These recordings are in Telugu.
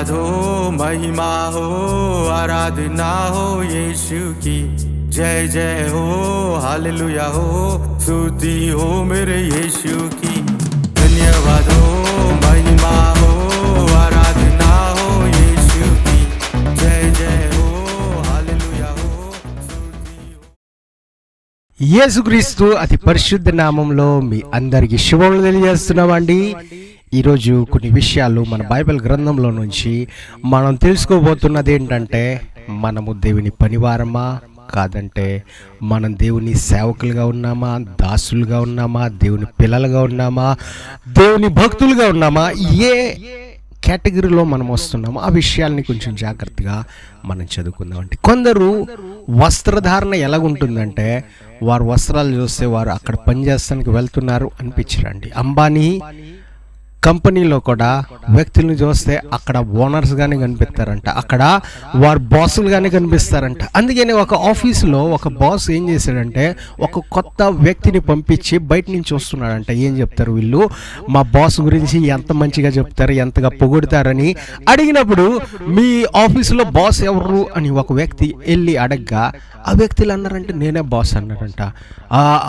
धन्यवाद हो, महिमा हो, आराधना हो यीशु की। जय जय हो, हालेलुया हो, स्तुति हो मेरे यीशु की। धन्यवाद हो, महिमा हो, आराधना हो यीशु की। जय जय हो, हालेलुया हो, स्तुति हो। యేసుక్రీస్తు అతి పరిశుద్ధ నామంలో మీ అందరికీ శుభములు తెలియజేస్తున్నామండి. ఈరోజు కొన్ని విషయాలు మన బైబిల్ గ్రంథంలో నుంచి మనం తెలుసుకోబోతున్నది ఏంటంటే, మనము దేవుని పనివారమా కాదంటే మనం దేవుని సేవకులుగా ఉన్నామా, దాసులుగా ఉన్నామా, దేవుని పిల్లలుగా ఉన్నామా, దేవుని భక్తులుగా ఉన్నామా, ఏ కేటగిరీలో మనం వస్తున్నాము ఆ విషయాల్ని కొంచెం జాగ్రత్తగా మనం చదువుకుందామండి. కొందరు వస్త్రధారణ ఎలాగుంటుందంటే, వారు వస్త్రాలు చూస్తే వారు అక్కడ పనిచేస్తానికి వెళ్తున్నారు అనిపించరండి. అంబానీ కంపెనీలో కూడా వ్యక్తులను చూస్తే అక్కడ ఓనర్స్గానే కనిపిస్తారంట, అక్కడ వారు బాసులుగానే కనిపిస్తారంట. అందుకని ఒక ఆఫీసులో ఒక బాస్ ఏం చేశాడంటే, ఒక కొత్త వ్యక్తిని పంపించి బయట నుంచి వస్తున్నాడంట. ఏం చెప్తారు వీళ్ళు, మా బాస్ గురించి ఎంత మంచిగా చెప్తారు, ఎంతగా పొగుడతారని అడిగినప్పుడు, మీ ఆఫీసులో బాస్ ఎవరు అని ఒక వ్యక్తి వెళ్ళి అడగ్గా, ఆ వ్యక్తులు అన్నారంటే నేనే బాస్ అన్నారంట.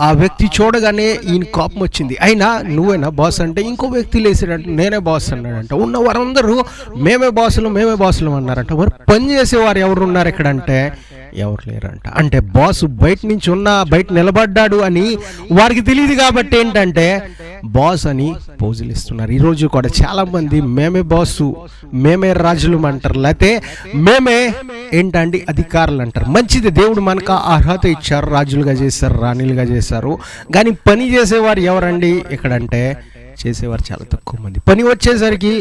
ఆ వ్యక్తి చూడగానే ఈయన కోపం వచ్చింది. అయినా నువ్వేనా బాస్ అంటే ఇంకో వ్యక్తి లేసాడంటే నేనే బాస్ అన్నాడంట. ఉన్న వారందరూ మేమే బాసులు అన్నారంట. మరి పని చేసేవారు ఎవరు ఉన్నారు ఇక్కడ అంటే ఎవరు లేరంట. అంటే బాసు బయట నుంచి బయట నిలబడ్డాడు అని వారికి తెలియదు. కాబట్టి ఏంటంటే బాస్ అని పోజులు ఇస్తున్నారు. ఈరోజు కూడా చాలా మంది మేమే బాసు, మేమే రాజులు అంటారు, లేకపోతే మేమే ఏంటండి అధికారులు అంటారు. మంచిది, దేవుడు మనకు అర్హత ఇచ్చారు, రాజులుగా చేశారు, రాణిలుగా చేశారు. కానీ పని చేసేవారు ఎవరండి ఇక్కడంటే చేసేవారు చాలా తక్కువ మంది. పని వచ్చేసరికి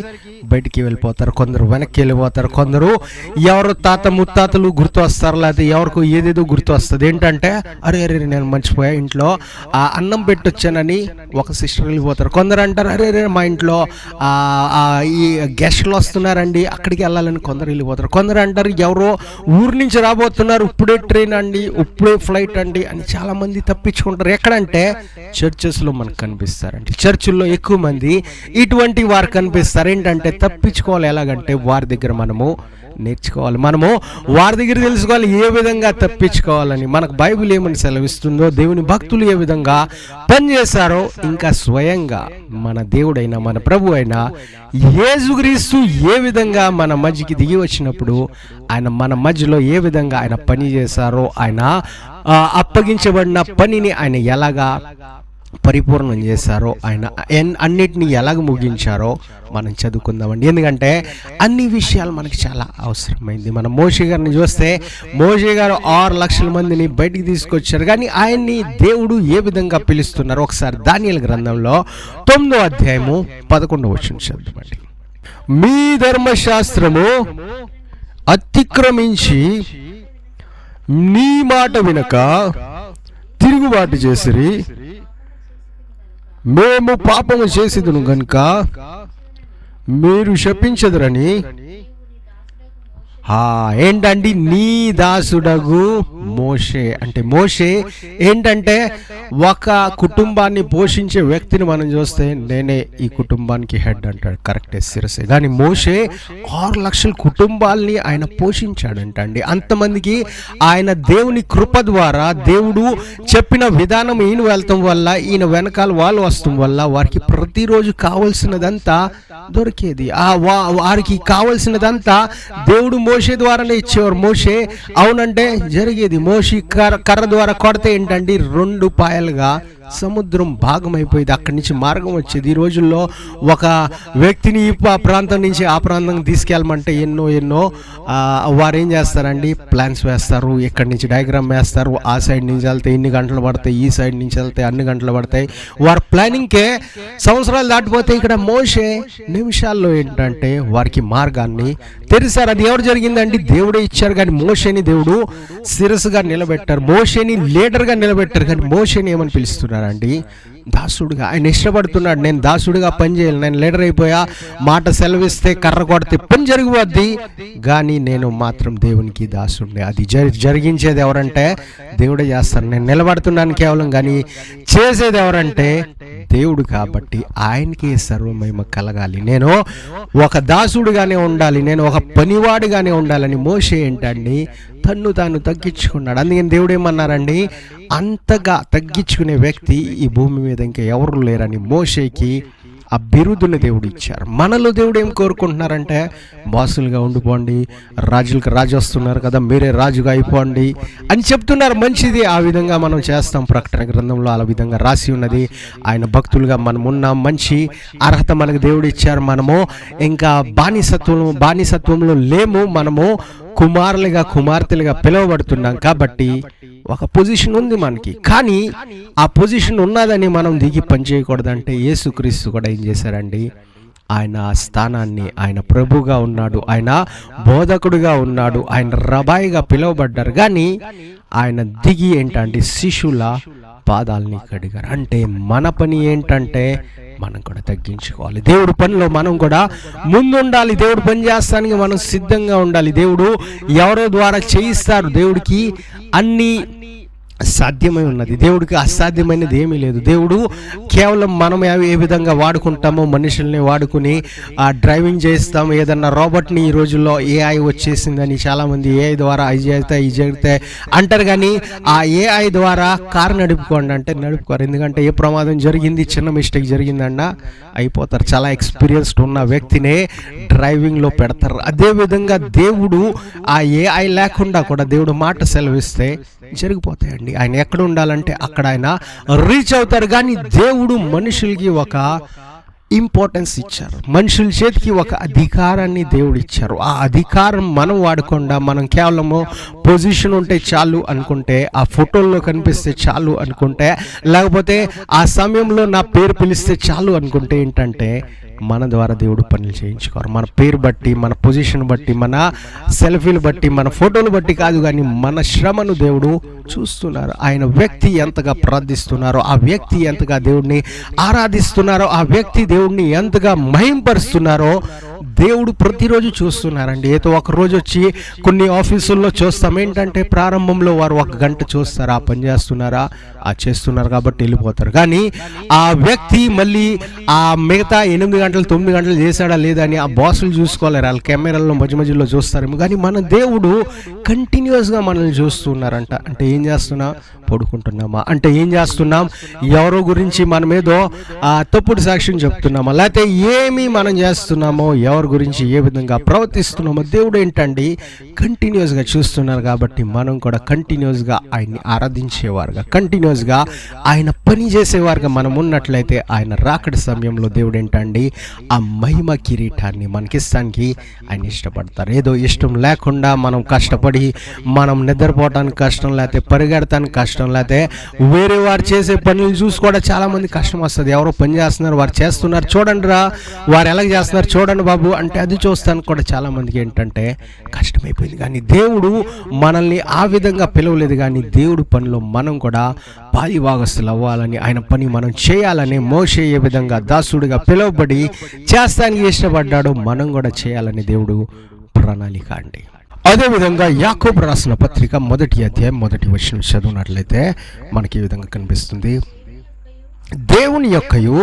బయటికి వెళ్ళిపోతారు, కొందరు వెనక్కి వెళ్ళిపోతారు, కొందరు ఎవరు తాత ముత్తాతలు గుర్తు వస్తారు, లేకపోతే ఎవరికో ఏదేదో గుర్తు వస్తుంది. ఏంటంటే అరే నేను మర్చిపోయా, ఇంట్లో అన్నం పెట్టొచ్చానని ఒక సిస్టర్ వెళ్ళిపోతారు. కొందరు అంటారు అరే మా ఇంట్లో ఈ గెస్ట్లు వస్తున్నారండి, అక్కడికి వెళ్ళాలని కొందరు వెళ్ళిపోతారు. కొందరు అంటారు ఎవరో ఊరు నుంచి రాబోతున్నారు, ఇప్పుడే ట్రైన్ అండి, ఇప్పుడే ఫ్లైట్ అండి అని చాలా మంది తప్పించుకుంటారు. ఎక్కడంటే చర్చెస్లో మనకు కనిపిస్తారండి. చర్చిల్లో ఎక్కువ మంది ఇటువంటి వారు కనిపిస్తారు. ఏంటంటే తప్పించుకోవాలి. ఎలాగంటే వారి దగ్గర మనము నేర్చుకోవాలి, మనము వారి దగ్గర తెలుసుకోవాలి ఏ విధంగా తప్పించుకోవాలని. మనకు బైబిల్ ఏమని సెలవిస్తుందో, దేవుని భక్తులు ఏ విధంగా పనిచేశారో, ఇంకా స్వయంగా మన దేవుడైన మన ప్రభు అయిన యేసుక్రీస్తు ఏ విధంగా మన మధ్యకి దిగి వచ్చినప్పుడు ఆయన మన మధ్యలో ఏ విధంగా ఆయన పని చేశారో, ఆయన అప్పగించబడిన పనిని ఆయన ఎలాగా పరిపూర్ణం చేశారో, ఆయన అన్నిటినీ ఎలాగ ముగించారో మనం చదువుకుందామండి. ఎందుకంటే అన్ని విషయాలు మనకి చాలా అవసరమైంది. మనం మోషే గారిని చూస్తే, మోషే గారు 6 లక్షల మందిని బయటికి తీసుకొచ్చారు. కానీ ఆయన్ని దేవుడు ఏ విధంగా పిలుస్తున్నారు ఒకసారి దానియేలు గ్రంథంలో 9వ అధ్యాయము 11వ వచనం చదవండి. మీ ధర్మశాస్త్రము అతిక్రమించి నీ మాట వినక తిరుగుబాటు చేసిరి, మేము పాపము చేసేదును గనుక మీరు శపించదురని. ఏంటండి నీ దాసుడగు మోషే అంటే, మోషే ఏంటంటే ఒక కుటుంబాన్ని పోషించే వ్యక్తిని మనం చూస్తే నేనే ఈ కుటుంబానికి హెడ్ అంటాడు, కరెక్టే, శిరసే. కానీ మోషే 6 లక్షల కుటుంబాల్ని ఆయన పోషించాడంటండి. అంతమందికి ఆయన దేవుని కృప ద్వారా, దేవుడు చెప్పిన విధానం ఈయన వెళ్తాం వల్ల, ఈయన వెనకాల వాళ్ళు వస్తాం వల్ల వారికి ప్రతిరోజు కావలసినదంతా దొరికేది. వారికి కావలసినదంతా దేవుడు మోషే ద్వారానే ఇచ్చేవారు. మోషే అవునంటే జరిగేది. మోషే కర్ర ద్వారా కొడితే ఏంటండి 2 పాయలుగా సముద్రం భాగమైపోయేది, అక్కడి నుంచి మార్గం వచ్చేది. ఈ రోజుల్లో ఒక వ్యక్తిని ఈ ప్రాంతం నుంచి ఆ ప్రాంతం తీసుకెళ్ళమంటే ఎన్నో వారు ఏం చేస్తారండి, ప్లాన్స్ వేస్తారు, ఇక్కడి నుంచి డయాగ్రామ్ వేస్తారు, ఆ సైడ్ నుంచి వెళ్తే ఇన్ని గంటలు పడతాయి, ఈ సైడ్ నుంచి వెళ్తే అన్ని గంటలు పడతాయి. వారి ప్లానింగ్కే సంవత్సరాలు దాటిపోతే ఇక్కడ మోషే నిమిషాల్లో ఏంటంటే వారికి మార్గాన్ని తెరిసారు. అది ఎవరు జరిగిందండి, దేవుడే ఇచ్చారు. కానీ మోషేని దేవుడు శిరస్సుగా నిలబెట్టారు, మోషేని లీడర్గా నిలబెట్టారు. కానీ మోషేని ఏమని పిలుస్తున్నారండి, దాసుడుగా. ఆయన ఇష్టపడుతున్నాడు, నేను దాసుడిగా పని చేయాలి, నేను లీడర్ అయిపోయా, మాట సెలవిస్తే కర్ర కొడితే పని జరిగిపోద్ది, కానీ నేను మాత్రం దేవునికి దాసుడిని. అది జరిగించేది ఎవరంటే దేవుడే చేస్తారు. నేను నిలబడుతున్నాను కేవలం, కానీ చేసేది ఎవరంటే దేవుడు కాబట్టి ఆయనకి సర్వమహిమ కలగాలి. నేను ఒక దాసుడుగానే ఉండాలి, నేను ఒక పనివాడుగానే ఉండాలని మోషే ఏంటండి తన్ను తాను తగ్గించుకున్నాడు. అందుకని దేవుడు ఏమన్నారండి, అంతగా తగ్గించుకునే వ్యక్తి ఈ భూమి మీద ఇంకా ఎవరు లేరని మోషేకి ఆ బిరుదుని దేవుడు ఇచ్చారు. మనలో దేవుడు ఏం కోరుకుంటున్నారంటే బాసులుగా ఉండిపోండి, రాజులకు రాజు వస్తున్నారు కదా మీరే రాజుగా అయిపోండి అని చెప్తున్నారు. మంచిది, ఆ విధంగా మనం చేస్తాం. ప్రకటన గ్రంథంలో ఆ విధంగా రాసి ఉన్నది. ఆయన భక్తులుగా మనం ఉన్నాం, మంచి అర్హత మనకు దేవుడు ఇచ్చారు. మనము ఇంకా బానిసత్వంలో లేము, మనము కుమారులుగా కుమార్తెలుగా పిలువబడుతున్నాం. కాబట్టి ఒక పొజిషన్ ఉంది మనకి. కానీ ఆ పొజిషన్ ఉన్నదని మనం దిగి పని చేయకూడదంటే యేసుక్రీస్తు కూడా ఏం చేశారండి, ఆయన ఆ స్థానాన్ని, ఆయన ప్రభుగా ఉన్నాడు, ఆయన బోధకుడిగా ఉన్నాడు, ఆయన రబాయిగా పిలువబడ్డారు. కానీ ఆయన దిగి ఏంటంటే శిష్యుల పాదాలని కడిగారు. అంటే మన పని ఏంటంటే మనం కూడా తగ్గించుకోవాలి. దేవుడి పనిలో మనం కూడా ముందుండాలి. దేవుడు పని చేస్తానికి మనం సిద్ధంగా ఉండాలి. దేవుడు ఎవరో ద్వారా చేయిస్తారు. దేవుడికి అన్ని సాధ్యమై ఉన్నది, దేవుడికి అసాధ్యమైనది ఏమీ లేదు. దేవుడు కేవలం మనం ఏ విధంగా వాడుకుంటామో మనుషుల్ని వాడుకుని డ్రైవింగ్ చేస్తాం. ఏదన్నా రోబోట్ని ఈ రోజుల్లో ఏఐ వచ్చేసిందని చాలామంది ఏఐ ద్వారా ఇది జరిగితే అంటారు. కానీ ఆ ఏఐ ద్వారా కారు నడుపుకోండి అంటే నడుపుకోరు. ఎందుకంటే ఏ ప్రమాదం జరిగింది, చిన్న మిస్టేక్ జరిగిందన్నా అయిపోతారు. చాలా ఎక్స్పీరియన్స్డ్ ఉన్న వ్యక్తినే డ్రైవింగ్లో పెడతారు. అదేవిధంగా దేవుడు ఆ ఏఐ లేకుండా కూడా దేవుడు మాట సెలవిస్తే జరిగిపోతాయండి. ఆయన ఎక్కడ ఉండాలంటే అక్కడ ఆయన రీచ్ అవుతారు. కానీ దేవుడు మనుషులకి ఒక ఇంపార్టెన్స్ ఇచ్చారు, మనుషుల చేతికి ఒక అధికారాన్ని దేవుడు ఇచ్చారు. ఆ అధికారం మనం వాడకుండా మనం కేవలము పొజిషన్ ఉంటే చాలు అనుకుంటే, ఆ ఫోటోల్లో కనిపిస్తే చాలు అనుకుంటే, లేకపోతే ఆ సమయంలో నా పేరు పిలిస్తే చాలు అనుకుంటే ఏంటంటే మన ద్వారా దేవుడు పనులు చేయించుకోరు. మన పేరు బట్టి, మన పొజిషన్ బట్టి, మన సెల్ఫీలు బట్టి, మన ఫోటోలు బట్టి కాదు, కానీ మన శ్రమను దేవుడు చూస్తున్నారు. ఆయన వ్యక్తి ఎంతగా ప్రార్థిస్తున్నారో, ఆ వ్యక్తి ఎంతగా దేవుడిని ఆరాధిస్తున్నారో, ఆ వ్యక్తి దేవుడిని ఎంతగా మహింపరుస్తున్నారో దేవుడు ప్రతిరోజు చూస్తున్నారండి. ఏదో ఒక రోజు వచ్చి కొన్ని ఆఫీసుల్లో చూస్తాం ఏంటంటే ప్రారంభంలో వారు 1 గంట చూస్తారు, ఆ పని చేస్తున్నారా, ఆ చేస్తున్నారు కాబట్టి వెళ్ళిపోతారు. కానీ ఆ వ్యక్తి మళ్ళీ ఆ మిగతా 8 గంటలు 9 గంటలు చేశాడా లేదా అని ఆ బాసులు చూసుకోలేరు, వాళ్ళ కెమెరాల్లో మధ్యలో చూస్తారేమో. కానీ మన దేవుడు కంటిన్యూస్గా మనల్ని చూస్తున్నారంట. అంటే ఏం చేస్తున్నా, పడుకుంటున్నామా అంటే ఏం చేస్తున్నాం, ఎవరో గురించి మనం ఏదో తప్పుడు సాక్ష్యం చెప్తున్నామా, లేకపోతే ఏమి మనం చేస్తున్నామో, ఎవరి గురించి ఏ విధంగా ప్రవర్తిస్తున్నామో దేవుడు ఏంటండి కంటిన్యూస్గా చూస్తున్నారు. కాబట్టి మనం కూడా కంటిన్యూస్గా ఆయన్ని ఆరాధించేవారుగా, కంటిన్యూస్గా ఆయన పని చేసేవారుగా మనం ఉన్నట్లయితే ఆయన రాకడి సమయంలో దేవుడు ఏంటండి ఆ మహిమ కిరీటాన్ని మనకిస్తానికి ఆయన ఇష్టపడతారు. ఏదో ఇష్టం లేకుండా మనం కష్టపడి మనం నిద్రపోవటానికి కష్టం, లేకపోతే పరిగెడటానికి కష్టం, లేకపోతే వేరే వారు చేసే పనులు చూసి కూడా చాలా మంది కష్టం వస్తుంది. ఎవరో పని చేస్తున్నారు, వారు చేస్తున్నారు, చూడండి రా వారు ఎలా చేస్తున్నారు చూడండి బాబు అంటే అది చూస్తానికి కూడా చాలా మందికి ఏంటంటే కష్టమైపోయింది. కానీ దేవుడు మనల్ని ఆ విధంగా పిలవలేదు. కానీ దేవుడి పనిలో మనం కూడా పాలిభాగస్తులు అవ్వాలని, ఆయన పని మనం చేయాలని మోషే ఏ విధంగా దాసుడిగా పిలువబడి చేస్తానికి ఇష్టపడ్డాడో మనం కూడా చేయాలని దేవుడు ప్రణాళిక అండి. అదేవిధంగా యాకోబు రాసిన పత్రిక 1వ అధ్యాయం 1వ వచనం చదివినట్లయితే మనకి ఈ విధంగా కనిపిస్తుంది. దేవుని యొక్కయు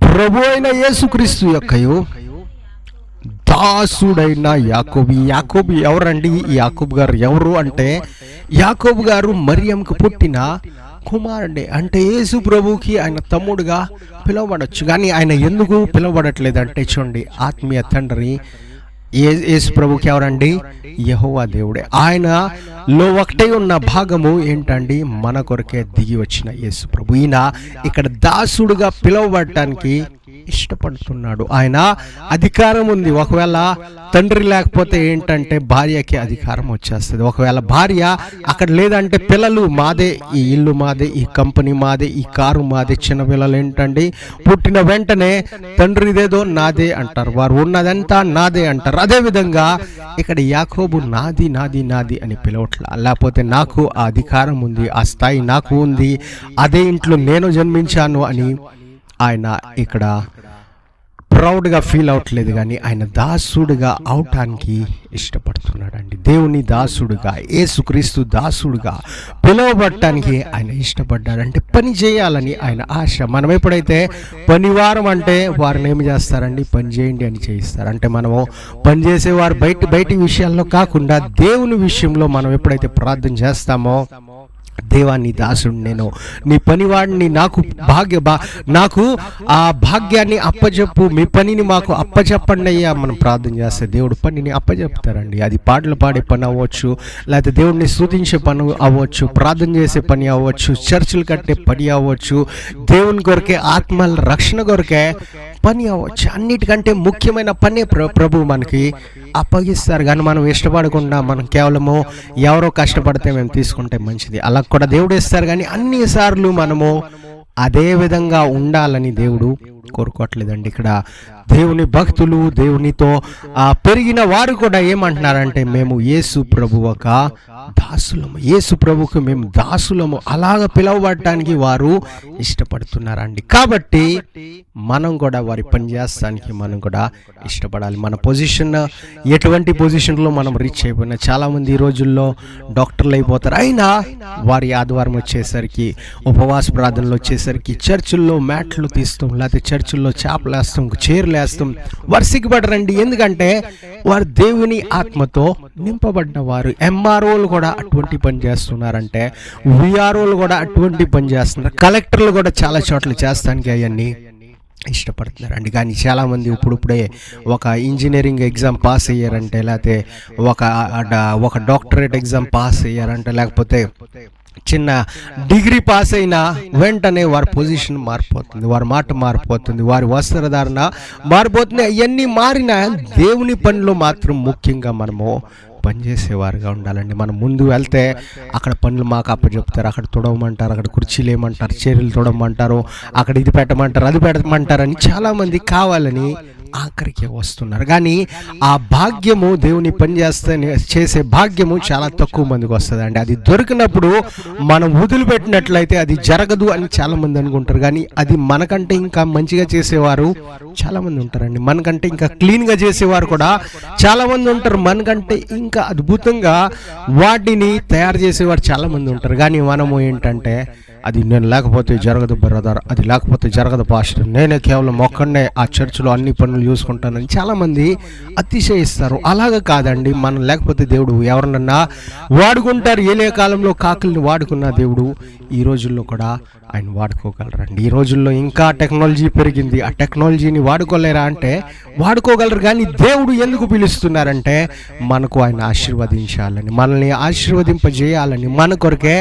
ప్రభు అయిన యేసుక్రీస్తు యొక్కయు దాసుడైన యాకోబు. యాకోబు ఎవరండి? యాకోబు గారు ఎవరు అంటే యాకోబు గారు మరియంకు పుట్టిన కుమారుడే. అంటే యేసు ప్రభువుకి ఆయన తమ్ముడుగా పిలువబడచ్చు. కానీ ఆయన ఎందుకు పిలువబడట్లేదు అంటే చూడండి, ఆత్మీయ తండ్రి యేసు ప్రభుకి ఎవరండి? యెహోవా దేవుడే. ఆయనలో ఒకటే ఉన్న భాగము ఏంటండి? మన కొరకే దిగి వచ్చిన యేసు ప్రభు. ఈయన ఇక్కడ దాసుడుగా పిలువబడటానికి ఇష్టపడుతున్నాడు. ఆయన అధికారం ఉంది. ఒకవేళ తండ్రి లేకపోతే ఏంటంటే భార్యకి అధికారం వచ్చేస్తుంది. ఒకవేళ భార్య అక్కడ లేదంటే పిల్లలు మాదే, ఈ ఇల్లు మాదే, ఈ కంపెనీ మాదే, ఈ కారు మాదే. చిన్న పిల్లలు ఏంటండి పుట్టిన వెంటనే తండ్రిదేదో నాదే అంటారు, వారు ఉన్నదంతా నాదే అంటారు. అదేవిధంగా ఇక్కడ యాకోబు నాది నాది నాది అని పిలవట్లా, లేకపోతే నాకు ఆ అధికారం ఉంది, ఆ స్థాయి నాకు ఉంది, అదే ఇంట్లో నేను జన్మించాను అని ఆయన ఇక్కడ ప్రౌడ్గా ఫీల్ అవ్వట్లేదు, కానీ ఆయన దాసుడుగా అవటానికి ఇష్టపడుతున్నాడండి. దేవుని దాసుడుగా, యేసుక్రీస్తు దాసుడుగా పిలువబడటానికి ఆయన ఇష్టపడ్డాడంటే పని చేయాలని ఆయన ఆశ. మనం ఎప్పుడైతే పనివారం అంటే వారిని ఏమి చేస్తారండి, పని చేయండి అని చేయిస్తారు. అంటే మనము పని చేసేవారు బయటి విషయాల్లో కాకుండా దేవుని విషయంలో మనం ఎప్పుడైతే ప్రార్థన చేస్తామో, దేవా నీ దాసుడు నేను, నీ పనివాడిని, నాకు ఆ భాగ్యాన్ని అప్పచెప్పు, మీ పనిని మాకు అప్పచెప్పండి అయ్యా మనం ప్రార్థన చేస్తే దేవుడు పనిని అప్పచెప్తారండి. అది పాటలు పాడే పని అవ్వచ్చు, లేకపోతే దేవుడిని స్తుతించే పని అవ్వచ్చు, ప్రార్థన చేసే పని అవ్వచ్చు, చర్చిలు కట్టే పని అవ్వచ్చు, దేవుని కొరకే, ఆత్మల రక్షణ కొరకే పని అవ్వచ్చు. అన్నిటికంటే ముఖ్యమైన పని ప్రభు మనకి అప్పగిస్తారు. కానీ మనం ఇష్టపడకుండా మనం కేవలము ఎవరో కష్టపడితే మేము తీసుకుంటే మంచిది అలా కూడా దేవుడు ఇస్తారు. కానీ అన్నిసార్లు మనము అదే విధంగా ఉండాలని దేవుడు కోరుకోవట్లేదండి. ఇక్కడ దేవుని భక్తులు, దేవునితో పెరిగిన వారు కూడా ఏమంటున్నారంటే, మేము యేసు ప్రభు ఒక దాసులము, యేసు ప్రభుకు మేము దాసులము, అలాగ పిలువబడటానికి వారు ఇష్టపడుతున్నారండి. కాబట్టి మనం కూడా వారి పని చేస్తానికి మనం కూడా ఇష్టపడాలి. మన పొజిషన్ ఎటువంటి పొజిషన్లో మనం రీచ్ అయిపోయినా, చాలామంది ఈ రోజుల్లో డాక్టర్లు అయిపోతారు, అయినా వారి ఆదివారం వచ్చేసరికి, ఉపవాస ప్రార్థనలు వచ్చేసరికి చర్చిల్లో మ్యాట్లు తీస్తాం, లేకపోతే చర్చిల్లో చేపలు వేస్తాం, చీరలు వేస్తాం. వారు సిగ్గుపడరండి, ఎందుకంటే వారు దేవుని ఆత్మతో నింపబడిన వారు. ఎంఆర్ఓలు కూడా అటువంటి పని చేస్తున్నారంటే, విఆర్ఓలు కూడా అటువంటి పని చేస్తున్నారు, కలెక్టర్లు కూడా చాలా చోట్ల చేస్తానికి అవన్నీ ఇష్టపడుతున్నారండి. కానీ చాలామంది ఇప్పుడే ఒక ఇంజనీరింగ్ ఎగ్జామ్ పాస్ అయ్యారంటే, లేకపోతే ఒక డాక్టరేట్ ఎగ్జామ్ పాస్ అయ్యారంటే, లేకపోతే చిన్న డిగ్రీ పాస్ అయినా వెంటనే వారి పొజిషన్ మారిపోతుంది, వారి మాట మారిపోతుంది, వారి వస్త్రధారణ మారిపోతుంది. అవన్నీ మారిన దేవుని పనిలో మాత్రం ముఖ్యంగా మనము పనిచేసేవారుగా ఉండాలండి. మనం ముందు వెళ్తే అక్కడ పనులు మాకు అప్పచెప్తారు, అక్కడ తుడవమంటారు, అక్కడ కుర్చీలు వేయమంటారు, చీరలు తుడవమంటారు, అక్కడ ఇది పెట్టమంటారు, అది పెట్టమంటారు అని చాలామంది కావాలని ఆఖరికి వస్తున్నారు. కానీ ఆ భాగ్యము, దేవుని పని చేసే భాగ్యము చాలా తక్కువ మందికి వస్తుందండి. అది దొరికినప్పుడు మనం వదిలిపెట్టినట్లయితే అది జరగదు అని చాలామంది అనుకుంటారు. కానీ అది మనకంటే ఇంకా మంచిగా చేసేవారు చాలామంది ఉంటారండి, మనకంటే ఇంకా క్లీన్గా చేసేవారు కూడా చాలామంది ఉంటారు, మనకంటే ఇంకా అద్భుతంగా వాటిని తయారు చేసేవారు చాలామంది ఉంటారు. కానీ మనము ఏంటంటే, అది నేను లేకపోతే జరగదు బ్రదర్, అది లేకపోతే జరగదు పాస్టర్, నేనే కేవలం ఒక్కడనే ఆ చర్చిలో అన్ని పనులు చూసుకుంటానని చాలామంది అతిశయిస్తారు. అలాగ కాదండి, మనం లేకపోతే దేవుడు ఎవరినన్నా వాడుకుంటారు. ఏలే కాలంలో కాకుల్ని వాడుకున్న దేవుడు ఈ రోజుల్లో కూడా ఆయన వాడుకోగలరండి. ఈ రోజుల్లో ఇంకా టెక్నాలజీ పెరిగింది, ఆ టెక్నాలజీని వాడుకోలేరా అంటే వాడుకోగలరు. కానీ దేవుడు ఎందుకు పిలుస్తున్నారంటే, మనకు ఆయన ఆశీర్వదించాలని, మనల్ని ఆశీర్వదింపజేయాలని, మన కొరకే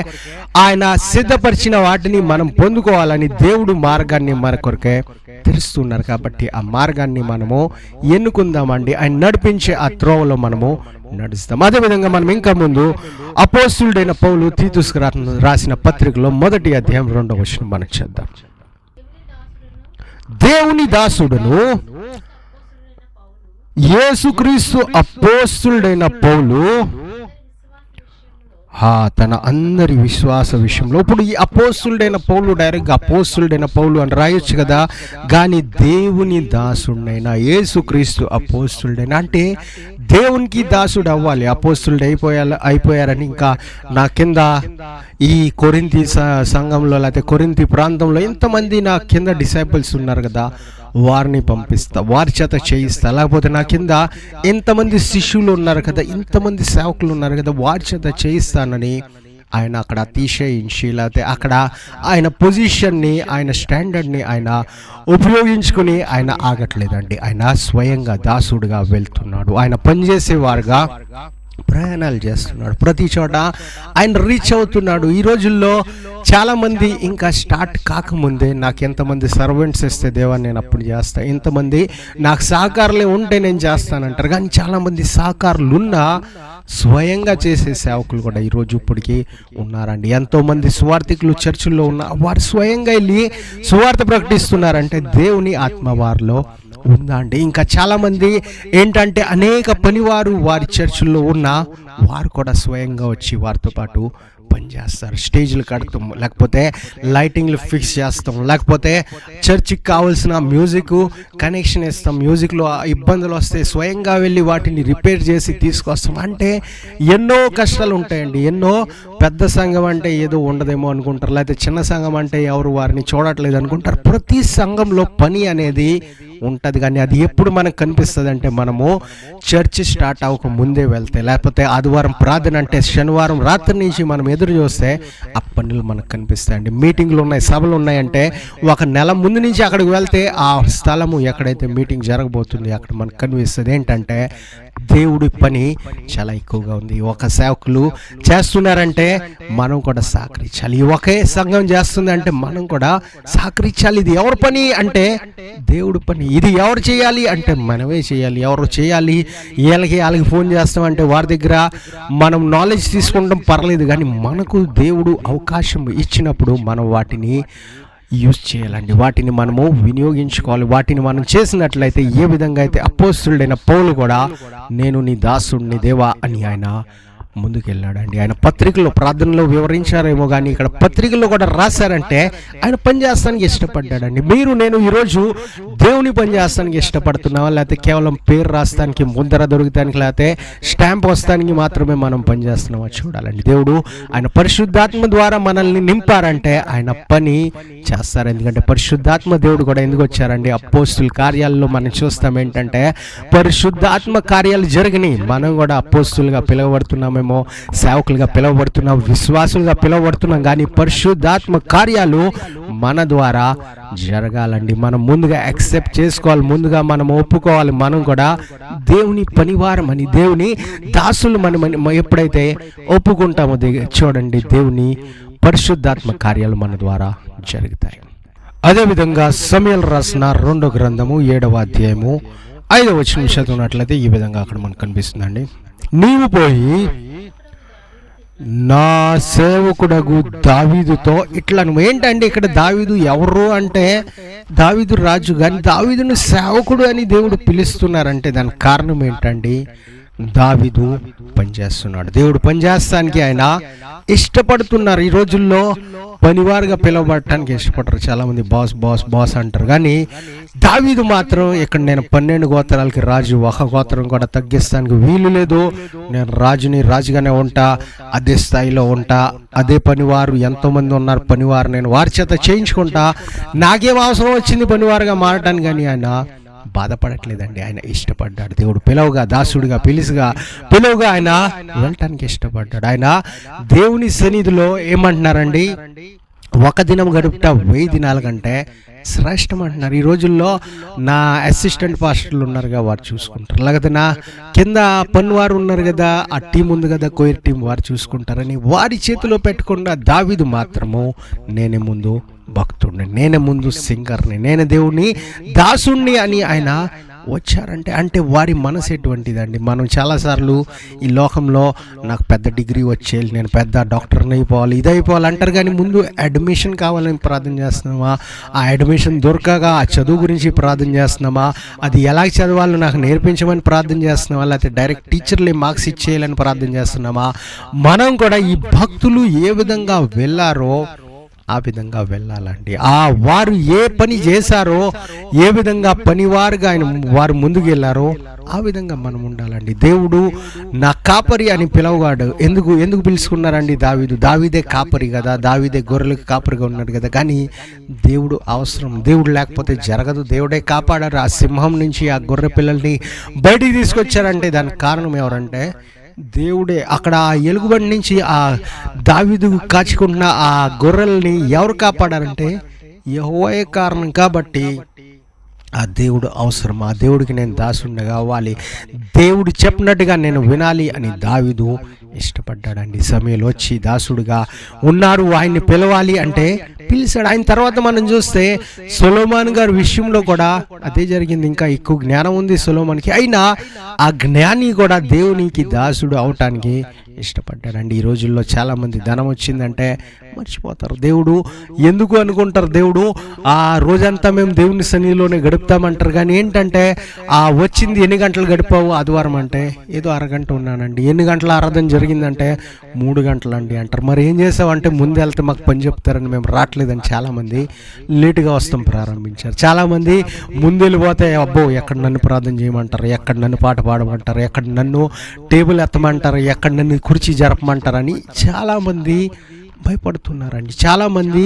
ఆయన సిద్ధపరిచిన వాటిని మనం పొందుకోవాలని దేవుడు మార్గాన్ని మన కొరకే తెరుస్తున్నారు. కాబట్టి ఆ మార్గాన్ని మనము ఎన్నుకుందామండి, ఆయన నడిపించే ఆ త్రోవలో మనము నడుస్తాం. అదేవిధంగా మనం ఇంకా ముందు అపోస్తులుడైన పౌలు తీతుస్కు రాసిన పత్రికలో 1వ అధ్యాయం 2వ వచనం మనం చదువుదాం. దేవుని దాసుడును యేసుక్రీస్తు అపోస్తులుడైన పౌలు తన అందరి విశ్వాస విషయంలో, ఇప్పుడు ఈ అపోస్తులుడైన పౌలు డైరెక్ట్గా అపోస్తులుడైన పౌలు అని రాయొచ్చు కదా, కానీ దేవుని దాసుడైన యేసుక్రీస్తు అపోస్తులుడైన, అంటే దేవునికి దాసుడు అవ్వాలి. అపోస్తులుడు అయిపోయారని ఇంకా నా కింద ఈ కొరింథీ సంఘంలో లేకపోతే కొరింథీ ప్రాంతంలో ఎంతమంది నా కింద డిసైపుల్స్ ఉన్నారు కదా, వారిని పంపిస్తా, వారి చేత చేయిస్తా, లేకపోతే నా కింద ఎంతమంది శిష్యులు ఉన్నారు కదా, ఇంతమంది సేవకులు ఉన్నారు కదా, వారి చేత చేయిస్తానని ఆయన అక్కడ అతిశయించి, లేకపోతే అక్కడ ఆయన పొజిషన్ని, ఆయన స్టాండర్డ్ని ఆయన ఉపయోగించుకుని ఆయన ఆగట్లేదండి. ఆయన స్వయంగా దాసుడుగా వెళ్తున్నాడు, ఆయన పనిచేసేవారుగా ప్రయాణాలు చేస్తున్నాడు, ప్రతి చోట ఆయన రీచ్ అవుతున్నాడు. ఈ రోజుల్లో చాలామంది ఇంకా స్టార్ట్ కాకముందే నాకు ఎంతమంది సర్వెంట్స్ ఇస్తే దేవా నేను అప్పుడు చేస్తా, ఎంతమంది నాకు సహకారులే ఉంటే నేను చేస్తానంటారు. కానీ చాలామంది సహకారులు ఉన్నా స్వయంగా చేసే సేవకులు కూడా ఈరోజు ఇప్పటికీ ఉన్నారండి. ఎంతోమంది సువార్థికులు చర్చిల్లో ఉన్న వారు స్వయంగా వెళ్ళి సువార్త ప్రకటిస్తున్నారంటే దేవుని ఆత్మ వారిలో ఉందా అండి. ఇంకా చాలామంది ఏంటంటే అనేక పనివారు వారి చర్చిల్లో ఉన్న వారు కూడా స్వయంగా వచ్చి వారితో పాటు పనిచేస్తారు. స్టేజ్లు కడతాం, లేకపోతే లైటింగ్లు ఫిక్స్ చేస్తాం, లేకపోతే చర్చికి కావాల్సిన మ్యూజిక్ కనెక్షన్ ఇస్తాం. మ్యూజిక్లో ఇబ్బందులు వస్తే స్వయంగా వెళ్ళి వాటిని రిపేర్ చేసి తీసుకొస్తాం. అంటే ఎన్నో కష్టాలు ఉంటాయండి. ఎన్నో పెద్ద సంఘం అంటే ఏదో ఉండదేమో అనుకుంటారు, లేకపోతే చిన్న సంఘం అంటే ఎవరు వారిని చూడట్లేదు అనుకుంటారు. ప్రతి సంఘంలో పని అనేది ఉంటుంది, కానీ అది ఎప్పుడు మనకు కనిపిస్తుంది అంటే మనము చర్చ్ స్టార్ట్ అవ్వక ముందే వెళ్తే, లేకపోతే ఆదివారం ప్రార్థన అంటే శనివారం రాత్రి నుంచి మనం ఎదురు చూస్తే ఆ పనులు మనకు కనిపిస్తాయండి. మీటింగ్లు ఉన్నాయి, సభలు ఉన్నాయంటే ఒక నెల ముందు నుంచి అక్కడికి వెళ్తే ఆ స్థలము ఎక్కడైతే మీటింగ్ జరగబోతుంది అక్కడ మనకు కనిపిస్తుంది. ఏంటంటే దేవుడి పని చాలా ఎక్కువగా ఉంది. ఒక సేవకులు చేస్తున్నారంటే మనం కూడా సహకరించాలి. ఒకే సంఘం చేస్తుంది అంటే మనం కూడా సహకరించాలి. ఇది ఎవరి పని అంటే దేవుడి పని. ఇది ఎవరు చేయాలి అంటే మనమే చేయాలి. ఎవరు చేయాలి, వాళ్ళకి ఫోన్ చేస్తామంటే వారి దగ్గర మనం నాలెడ్జ్ తీసుకుంటాం పర్లేదు, కానీ మనకు దేవుడు అవకాశం ఇచ్చినప్పుడు మనం వాటిని యూజ్ చేయాలండి. వాటిని మనము వినియోగించుకోవాలి. వాటిని మనం చేసినట్లయితే ఏ విధంగా అయితే అపోస్తలుడైన పౌలు కూడా నేను నీ దాసుడిని దేవా అని ఆయన ముందుకెళ్ళాడండి. ఆయన పత్రికలో ప్రార్థనలో వివరించారేమో కానీ ఇక్కడ పత్రికల్లో కూడా రాశారంటే ఆయన పని చేస్తానికి ఇష్టపడ్డాడండి. మీరు నేను ఈరోజు దేవుని పని చేస్తానికి ఇష్టపడుతున్నావా, లేకపోతే కేవలం పేరు రాస్తానికి, ముద్ర దొరుకుతానికి, లేకపోతే స్టాంప్ వస్తానికి మాత్రమే మనం పని చేస్తున్నామా చూడాలండి. దేవుడు ఆయన పరిశుద్ధాత్మ ద్వారా మనల్ని నింపారంటే ఆయన పని చేస్తారు. ఎందుకంటే పరిశుద్ధాత్మ దేవుడు కూడా ఎందుకు వచ్చారండి? అపోస్తుల కార్యాలలో మనం చూస్తాం ఏంటంటే పరిశుద్ధాత్మ కార్యాలు జరిగినాయి. మనం కూడా అపోస్తులుగా పిలువబడుతున్నామేమో, సేవకులుగా పిలువబడుతున్నాం, విశ్వాసులుగా పిలువబడుతున్నాం, కానీ పరిశుద్ధాత్మ కార్యాలు మన ద్వారా జరగాలండి. మనం ముందుగా యాక్సెప్ట్ చేసుకోవాలి, ముందుగా మనం ఒప్పుకోవాలి. మనం కూడా దేవుని పనివారం అని, దేవుని దాసులు మనం ఎప్పుడైతే ఒప్పుకుంటామో చూడండి దేవుని పరిశుద్ధాత్మ కార్యాలు మన ద్వారా జరుగుతాయి. అదేవిధంగా సమూయేలు రాసిన 2వ గ్రంథము 7వ అధ్యాయము 5వ వచనం చదివినట్లయితే ఈ విధంగా అక్కడ మనకు కనిపిస్తుందండి. నీవు పోయి నా సేవకుడగు దావీదుతో ఇట్లా. ఏంటంటే ఇక్కడ దావీదు ఎవరు అంటే దావీదు రాజు, కానీ దావీదును సేవకుడు అని దేవుడు పిలుస్తున్నారంటే దానికి కారణం ఏంటండి? దావీదు పనిచేస్తున్నాడు. దేవుడు పనిచేస్తానికి ఆయన ఇష్టపడుతున్నారు. ఈ రోజుల్లో పనివారుగా పిలవబడటానికి ఇష్టపడరు చాలా మంది. బాస్ బాస్ బాస్ అంటారు, కానీ దావీదు మాత్రం ఇక్కడ నేను 12 గోత్రాలకి రాజు, ఒక గోత్రం కూడా తగ్గిస్తానికి వీలు లేదు, నేను రాజుగానే ఉంటా, అదే స్థాయిలో ఉంటా, అదే పనివారు ఎంతోమంది ఉన్నారు పనివారు, నేను వారి చేత చేయించుకుంటా, నాకేం అవసరం వచ్చింది పనివారుగా మారటానికి, కానీ ఆయన బాధపడట్లేదండి. ఆయన ఇష్టపడ్డాడు. దేవుడు పిలవగా, దాసుడిగా పిలువగా ఆయన వెళ్ళటానికి ఇష్టపడ్డాడు. ఆయన దేవుని సన్నిధిలో ఏమంటున్నారండి? ఒక దినం గడుపుట 1000 దినాల కంటే శ్రేష్టం అంటున్నారు. ఈ రోజుల్లో నా అసిస్టెంట్ పాస్టర్లు ఉన్నారుగా, వారు చూసుకుంటారు, లేకపోతే నా కింద పనివారు ఉన్నారు కదా, ఆ టీం ఉంది కదా, కోయిర్ టీం, వారు చూసుకుంటారని వారి చేతిలో పెట్టకుండా దావీదు మాత్రము నేనే ముందు భక్తుడిని, నేనే ముందు సింగర్ని, నేనే దేవుని దాసుణ్ణి అని ఆయన వచ్చారంటే అంటే వారి మనసు ఎటువంటిదండి? మనం చాలాసార్లు ఈ లోకంలో నాకు పెద్ద డిగ్రీ వచ్చేయాలి, నేను పెద్ద డాక్టర్ని అయిపోవాలి, ఇది అయిపోవాలి అంటారు, కానీ ముందు అడ్మిషన్ కావాలని ప్రార్థన చేస్తున్నామా? ఆ అడ్మిషన్ దొరకగా ఆ చదువు గురించి ప్రార్థన చేస్తున్నామా? అది ఎలా చదవాలో నాకు నేర్పించమని ప్రార్థన చేస్తున్నామా? లేకపోతే డైరెక్ట్ టీచర్లే మార్క్స్ ఇచ్చేయాలని ప్రార్థన చేస్తున్నామా? మనం కూడా ఈ భక్తులు ఏ విధంగా వెళ్ళారో ఆ విధంగా వెళ్ళాలండి. వారు ఏ పని చేశారో, ఏ విధంగా పనివారుగా వారు ముందుకు వెళ్ళారో ఆ విధంగా మనం ఉండాలండి. దేవుడు నా కాపరి అని పిలవగాడు. ఎందుకు పిలుచుకున్నారండి? దావీదే కాపరి కదా, దావీదే గొర్రెలకు కాపరిగా ఉన్నాడు కదా, కానీ దేవుడు అవసరం. దేవుడు లేకపోతే జరగదు. దేవుడే కాపాడారు. ఆ సింహం నుంచి ఆ గొర్రె పిల్లల్ని బయటికి తీసుకొచ్చారంటే దానికి కారణం ఎవరంటే దేవుడే. అక్కడ ఆ ఎలుగుబంటి నుంచి ఆ దావీదు కాచుకుంటున్న ఆ గొర్రెల్ని ఎవరు కాపాడారంటే యెహోవాయే కారణం. కాబట్టి ఆ దేవుడు అవసరం. ఆ దేవుడికి నేను దాసుడిని కావాలి, దేవుడు చెప్పినట్టుగా నేను వినాలి అని దావీదు ఇష్టపడ్డాడండి. సమూయేలు వచ్చి దాసుడుగా ఉన్నారు, ఆయన్ని పిలవాలి అంటే పిలిచాడు. ఆయన తర్వాత మనం చూస్తే సొలొమోన్ గారి విషయంలో కూడా అదే జరిగింది. ఇంకా ఎక్కువ జ్ఞానం ఉంది సొలొమోన్కి, అయినా ఆ జ్ఞాని కూడా దేవునికి దాసుడు అవటానికి ఇష్టపడ్డాడండి. ఈ రోజుల్లో చాలామంది ధనం వచ్చిందంటే మర్చిపోతారు దేవుడు ఎందుకు అనుకుంటారు. దేవుడు ఆ రోజంతా మేము దేవుని సన్నిధిలోనే గడుపుతామంటారు, కానీ ఏంటంటే ఆ వచ్చింది ఎన్ని గంటలు గడిపావు ఆదివారం అంటే ఏదో అరగంట ఉన్నానండి. ఎన్ని గంటల ఆరాధన జరిగిందంటే 3 గంటలండి అంటారు. మరి ఏం చేసావంటే ముందు వెళ్తే మాకు పని చెప్తారని మేము రావట్లేదని చాలామంది లేటుగా వస్తాం ప్రారంభించారు. చాలామంది ముందు వెళ్ళిపోతే అబ్బో ఎక్కడ నన్ను ప్రార్థన చేయమంటారు, ఎక్కడ నన్ను పాట పాడమంటారు, ఎక్కడ నన్ను టేబుల్ ఎత్తమంటారు, ఎక్కడ నన్ను కుర్చీ జరపమంటారని చాలామంది భయపడుతున్నారండి. చాలామంది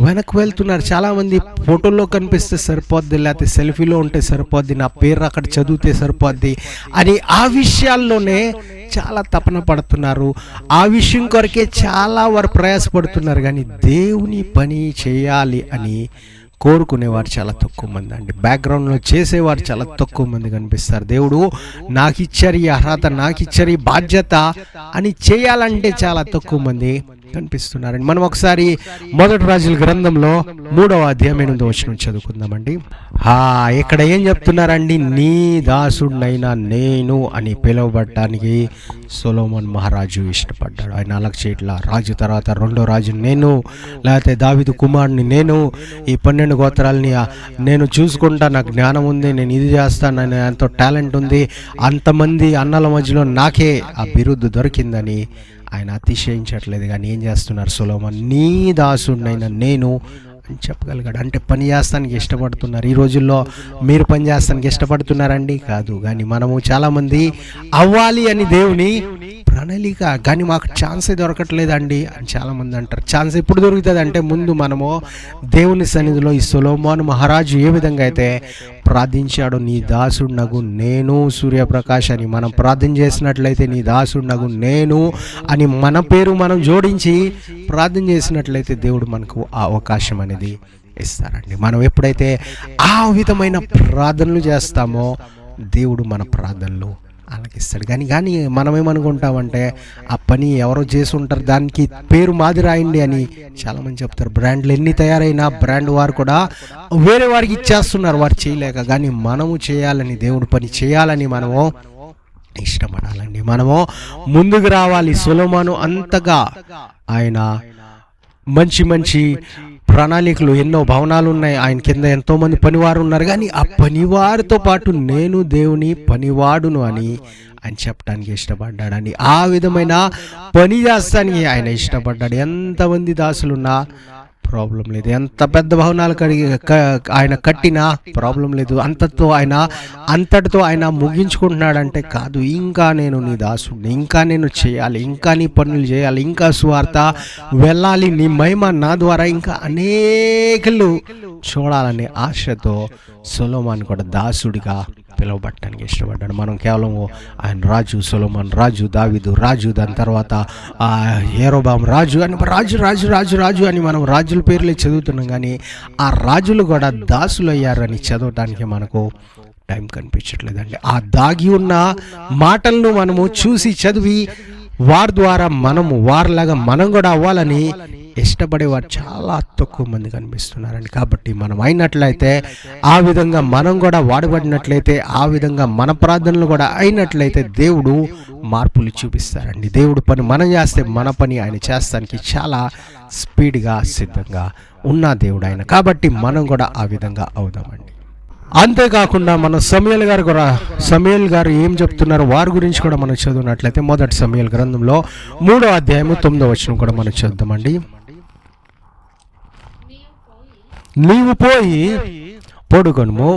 వెనక్కి వెళ్తున్నారు. చాలామంది ఫోటోల్లో కనిపిస్తే సరిపోద్ది, లేకపోతే సెల్ఫీలో ఉంటే సరిపోద్ది, నా పేరు అక్కడ చదివితే సరిపోద్ది అని ఆ విషయాల్లోనే చాలా తపన పడుతున్నారు. ఆ విషయం కొరకే చాలా వారు ప్రయాసపడుతున్నారు, కానీ దేవుని పని చేయాలి అని కోరుకునేవారు చాలా తక్కువ మంది అండి. బ్యాక్గ్రౌండ్లో చేసేవారు చాలా తక్కువ మంది కనిపిస్తారు. దేవుడు నాకు ఇచ్చారు ఈ అర్హత, నాకు ఇచ్చారు ఈ బాధ్యత అని చేయాలంటే చాలా తక్కువ మంది కనిపిస్తున్నారండి. మనం ఒకసారి మొదటి రాజుల గ్రంథంలో 3వ అధ్యాయం 8వ వచనం చదువుకుందామండి. ఇక్కడ ఏం చెప్తున్నారండి? నీ దాసుడినైనా నేను అని పిలువబడటానికి సొలొమోన్ మహారాజు ఇష్టపడ్డాడు. ఆయన అలాగ చేయట్లా. రాజు తర్వాత 2వ రాజు నేను, లేకపోతే దావీదు కుమారుని నేను, ఈ 12 గోత్రాలని నేను చూసుకుంటా, నాకు జ్ఞానం ఉంది, నేను ఇది చేస్తాను, నేను ఎంతో టాలెంట్ ఉంది, అంతమంది అన్నల మధ్యలో నాకే ఆ బిరుదు దొరికిందని ఆయన అతిశయించట్లేదు. కానీ ఏం చేస్తున్నారు సొలొమోన్? నీ దాసుడినైనా నేను అని చెప్పగలిగాడు. అంటే పని చేస్తానికి ఇష్టపడుతున్నారు. ఈ రోజుల్లో మీరు పని చేస్తానికి ఇష్టపడుతున్నారండి? కాదు. కానీ మనము చాలామంది అవ్వాలి అని దేవుని ప్రణాళిక, కానీ మాకు ఛాన్సే దొరకట్లేదండి అని చాలామంది అంటారు. ఛాన్స్ ఎప్పుడు దొరుకుతుంది అంటే ముందు మనము దేవుని సన్నిధిలో ఈ సొలొమోన్ మహారాజు ఏ విధంగా అయితే ప్రార్థించాడు, నీ దాసుడినగు నేను సూర్యప్రకాష్ అని మనం ప్రార్థన చేసినట్లయితే, నీ దాసుడినగు నేను అని మన పేరు మనం జోడించి ప్రార్థన చేసినట్లయితే దేవుడు మనకు ఆ అవకాశం అనేది ఇస్తారండి. మనం ఎప్పుడైతే ఆ విధమైన ప్రార్థనలు చేస్తామో దేవుడు మన ప్రార్థనలు ఆలకిస్తాడు. కానీ మనం ఏమనుకుంటామంటే ఆ పని ఎవరో చేసి ఉంటారు, దానికి పేరు మాది రాయండి అని చాలామంది చెప్తారు. బ్రాండ్లు ఎన్ని తయారైనా బ్రాండ్ వారు కూడా వేరే వారికి ఇచ్చేస్తున్నారు వారు చేయలేక. కానీ మనము చేయాలని, దేవుడు పని చేయాలని మనము ఇష్టపడాలండి. మనము ముందుకు రావాలి. సొలొమోను అంతగా ఆయన మంచి ప్రణాళికలు, ఎన్నో భవనాలు ఉన్నాయి, ఆయన కింద ఎంతోమంది పనివారు ఉన్నారు, కానీ ఆ పనివారితో పాటు నేను దేవుని పనివాడును అని ఆయన చెప్పడానికి ఇష్టపడ్డాడని, ఆ విధమైన పని చేస్తానికి ఆయన ఇష్టపడ్డాడు. ఎంతమంది దాసులున్నా ప్రాబ్లం లేదు, ఎంత పెద్ద భవనాలు ఆయన కట్టినా ప్రాబ్లం లేదు, అంతటితో ఆయన ముగించుకుంటున్నాడంటే కాదు. ఇంకా నేను నీ దాసుడిని, ఇంకా నేను చేయాలి, ఇంకా నీ పనులు చేయాలి, ఇంకా సువార్త వెళ్ళాలి, నీ మహిమ నా ద్వారా ఇంకా అనేకలు చూడాలనే ఆశతో సొలొమోన్ కూడా దాసుడిగా పిలువబట్టడానికి ఇష్టపడ్డాడు. మనం కేవలం ఆయన రాజు, సొలొమోన్ రాజు, దావీదు రాజు, దాని తర్వాత యెరోబాము రాజు అని రాజు అని మనం రాజుల పేర్లే చదువుతున్నాం, కానీ ఆ రాజులు కూడా దాసులు అయ్యారని చదవటానికి మనకు టైం కనిపించట్లేదండి. ఆ దాగి ఉన్న మాటలను మనము చూసి చదివి వారి ద్వారా వారిలాగా మనం కూడా అవ్వాలని ఇష్టపడేవారు చాలా తక్కువ మంది కనిపిస్తున్నారండి. కాబట్టి మనం అయినట్లయితే, ఆ విధంగా మనం కూడా వాడబడినట్లయితే, ఆ విధంగా మన ప్రార్థనలు కూడా అయినట్లయితే దేవుడు మార్పులు చూపిస్తారండి. దేవుడు పని మనం చేస్తే మన పని ఆయన చేస్తానికి చాలా స్పీడ్గా సిద్ధంగా ఉన్న దేవుడు ఆయన. కాబట్టి మనం కూడా ఆ విధంగా అవుదామండి. అంతేకాకుండా మన సమూయేలు గారు ఏం చెప్తున్నారు వారి గురించి కూడా మనం చదివినట్లయితే మొదటి సమూయేలు గ్రంథంలో 3వ అధ్యాయము 9వ వచనం కూడా మనం చదువుదామండి. నీవు పోయి పడుకొనుము,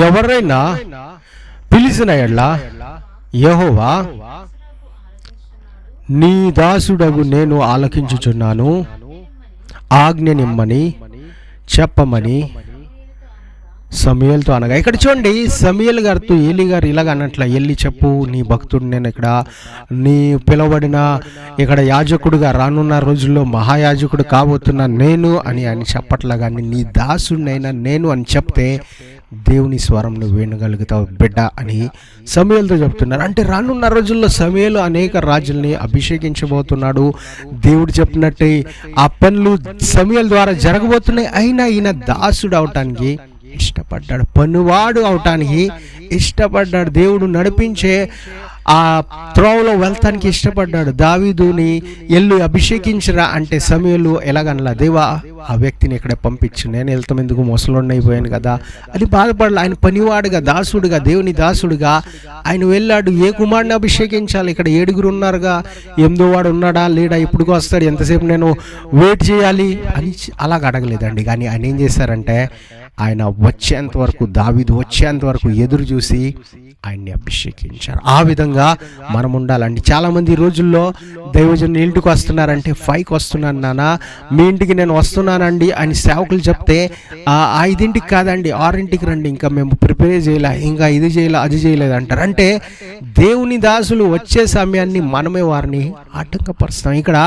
ఎవరైనా పిలిచిన ఎడ్ల యెహోవా నీ దాసుడగు నేను ఆలకించుచున్నాను, ఆజ్ఞ నిమ్మని చెప్పమని సమూయేలుతో అనగా. ఇక్కడ చూడండి, సమూయేలు గారితో ఏలీ గారు ఇలాగ అన్నట్ల, వెళ్ళి చెప్పు నీ భక్తుడు నేను ఇక్కడ నీ పిలువబడిన ఇక్కడ యాజకుడుగా రానున్న రోజుల్లో మహాయాజకుడు కాబోతున్నా నేను అని చెప్పట్లా, కానీ నీ దాసుడినైనా నేను అని చెప్తే దేవుని స్వరం నువ్వు వినగలుగుతావు బిడ్డ అని సమూయేలుతో చెప్తున్నారు. అంటే రానున్న రోజుల్లో సమూయేలు అనేక రాజుల్ని అభిషేకించబోతున్నాడు. దేవుడు చెప్పినట్టే ఆ పనులు సమూయేలు ద్వారా జరగబోతున్నాయి. అయినా ఈయన దాసుడు అవటానికి ఇష్టపడ్డాడు, పనివాడు అవటానికి ఇష్టపడ్డాడు, దేవుడు నడిపించే ఆ త్రోవలో వెళ్తానికి ఇష్టపడ్డాడు. దావీదుని ఎల్లు అభిషేకించరా అంటే సమూయేలు ఎలాగనలా, దేవా ఆ వ్యక్తిని ఇక్కడే పంపించు, నేను వెళ్తాం ఎందుకు, ముసలోడిని అయిపోయాను కదా అని బాధపడాలి. ఆయన పనివాడుగా, దాసుడుగా, దేవుని దాసుడుగా ఆయన వెళ్ళాడు. ఏ కుమారుని అభిషేకించాలి, ఇక్కడ 7 ఉన్నారుగా, 8వ వాడు ఉన్నాడా లేడా, ఇప్పుడు వస్తాడు, ఎంతసేపు నేను వెయిట్ చేయాలి అని అలాగ అడగలేదండి. కానీ ఆయన ఏం చేశారంటే ఆయన వచ్చేంత వరకు, దావీదు వచ్చేంత వరకు ఎదురు చూసి ఆయన్ని అభిషేకించారు. ఆ విధంగా మనం ఉండాలండి. చాలామంది ఈ రోజుల్లో దైవజనులు ఇంటికి వస్తున్నారంటే 5కి వస్తున్నాను నాన్న, మీ ఇంటికి నేను వస్తున్నానండి అని సేవకులు చెప్తే 5ంటికి కాదండి 6ంటికి రండి, ఇంకా మేము ప్రిపేర్ చేయలే, ఇంకా ఇది చేయలే, అది చేయలేదు అంటారు. అంటే దేవుని దాసులు వచ్చే సమయాన్ని మనమే వారిని ఆటంకపరుస్తాం. ఇక్కడ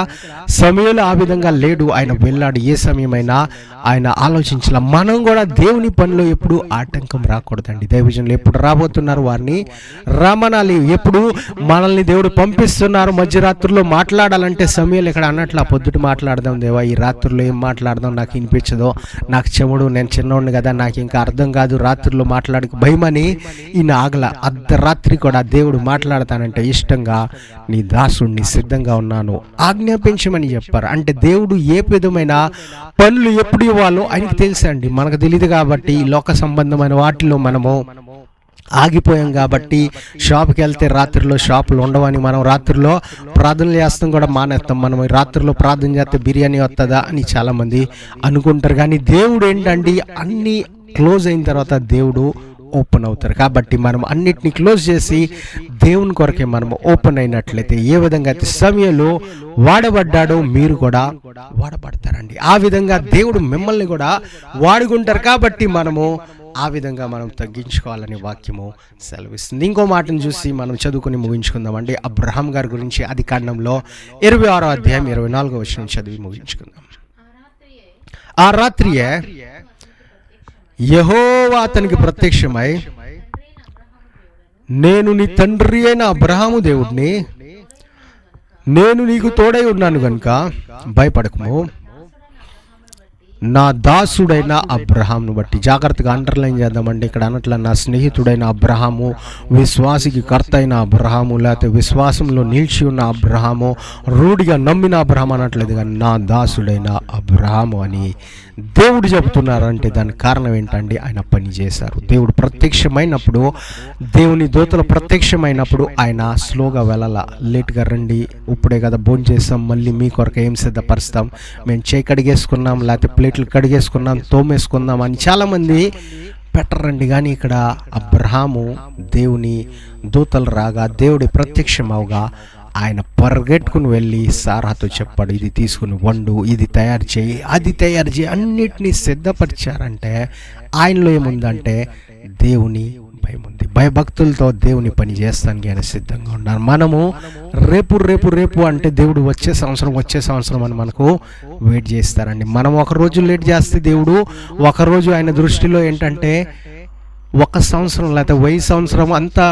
సమయంలో ఆ విధంగా లేడు, ఆయన వెళ్ళాడు. ఏ సమయమైనా ఆయన ఆలోచించాల. మనం కూడా దేవుని పనిలో ఎప్పుడు ఆటంకం రాకూడదండి. దైవజనులు ఎప్పుడు రాబోతున్నారు వారిని రమణాలి. ఎప్పుడు మనల్ని దేవుడు పంపిస్తున్నారు మధ్యరాత్రుల్లో మాట్లాడాలంటే సమయంలో ఇక్కడ అన్నట్లు పొద్దుట మాట్లాడదాం దేవా, ఈ రాత్రుల్లో ఏం మాట్లాడదాం నాకు వినిపించదో, నాకు చెవుడు, నేను చిన్నోడిని కదా, నాకు ఇంకా అర్థం కాదు, రాత్రుల్లో మాట్లాడక భయమని ఈయన ఆగల. అర్ధరాత్రి కూడా దేవుడు మాట్లాడతానంటే ఇష్టంగా నీ దాసుడిని సిద్ధంగా ఉన్నాను ఆజ్ఞాపించమని చెప్పారు. అంటే దేవుడు ఏ విధమైన పనులు ఎప్పుడు ఇవ్వాలో ఆయనకి తెలుసండి, మనకు తెలియదు. కాబట్టి ఈ లోక సంబంధమైన వాటిలో మనము ఆగిపోయాం. కాబట్టి షాప్కి వెళ్తే రాత్రిలో షాపులు ఉండవని మనం రాత్రిలో ప్రార్థనలు చేస్తాం కూడా మానేస్తాం. మనం రాత్రిలో ప్రార్థన చేస్తే బిర్యానీ వస్తుందా అని చాలామంది అనుకుంటారు. కానీ దేవుడు ఏంటండి, అన్నీ క్లోజ్ అయిన తర్వాత దేవుడు ఓపెన్ అవుతారు. కాబట్టి మనం అన్నిటినీ క్లోజ్ చేసి దేవుని కొరకే మనం ఓపెన్ అయినట్లయితే, ఏ విధంగా అయితే సమయంలో వాడబడ్డాడో మీరు కూడా వాడబడతారండి. ఆ విధంగా దేవుడు మిమ్మల్ని కూడా వాడుకుంటారు. కాబట్టి మనము ఆ విధంగా మనం తగ్గించుకోవాలని వాక్యము సెలవిస్తుంది. ఇంకో మాటను చూసి మనం చదువుకుని ముగించుకుందామండి. అబ్రహాం గారి గురించి ఆదికాండంలో 26వ అధ్యాయం 24వ వచనం చదివి ముగించుకుందాం. ఆ రాత్రియే యెహోవా అతనికి ప్రత్యక్షమై, నేను నీ తండ్రి అయిన అబ్రహాము దేవుడిని, నేను నీకు తోడై ఉన్నాను గనుక భయపడకము, నా దాసుడైన అబ్రహామును బట్టి. జాగ్రత్తగా అండర్లైన్ చేద్దామండి. ఇక్కడ అన్నట్ల నా స్నేహితుడైన అబ్రహాము, విశ్వాసికి కర్త అయిన అబ్రహాము, లేకపోతే విశ్వాసంలో నిలిచి ఉన్న అబ్రహాము, రూఢిగా నమ్మిన అబ్రహాం అనట్లేదు, కానీ నా దాసుడైన అబ్రహాము అని దేవుడు చెబుతున్నారంటే దానికి కారణం ఏంటండి, ఆయన పని చేశారు. దేవుడు ప్రత్యక్షమైనప్పుడు, దేవుని దూతలు ప్రత్యక్షమైనప్పుడు ఆయన స్లోగా వెళ్ళాల, లేట్గా రండి, ఇప్పుడే కదా భోజనం చేస్తాం, మళ్ళీ మీ కొరకు ఏం సిద్ధపరుస్తాం, మేము చేయి కడిగేసుకున్నాం, లేకపోతే ప్లేట్లు కడిగేసుకున్నాం, తోమేసుకుందాం అని చాలామంది పెట్టరండి. కానీ ఇక్కడ అబ్రహాము దేవుని దూతలు రాగా, దేవుడి ప్రత్యక్షమవగా ఆయన పరిగెట్టుకుని వెళ్ళి సారాతో చెప్పాడు, ఇది తీసుకుని వండు, ఇది తయారు చేయి, అది తయారు చేయి, అన్నిటినీ సిద్ధపరిచారంటే ఆయనలో ఏముందంటే దేవుని భయం ఉంది. భయభక్తులతో దేవుని పని చేస్తానికి ఆయన సిద్ధంగా ఉన్నారు. మనము రేపు రేపు రేపు అంటే దేవుడు వచ్చే సంవత్సరం అని మనకు వెయిట్ చేస్తారండి. మనం ఒక రోజు లేట్ చేస్తే దేవుడు ఒకరోజు ఆయన దృష్టిలో ఏంటంటే 1 సంవత్సరం లేకపోతే 1000 సంవత్సరం అంతా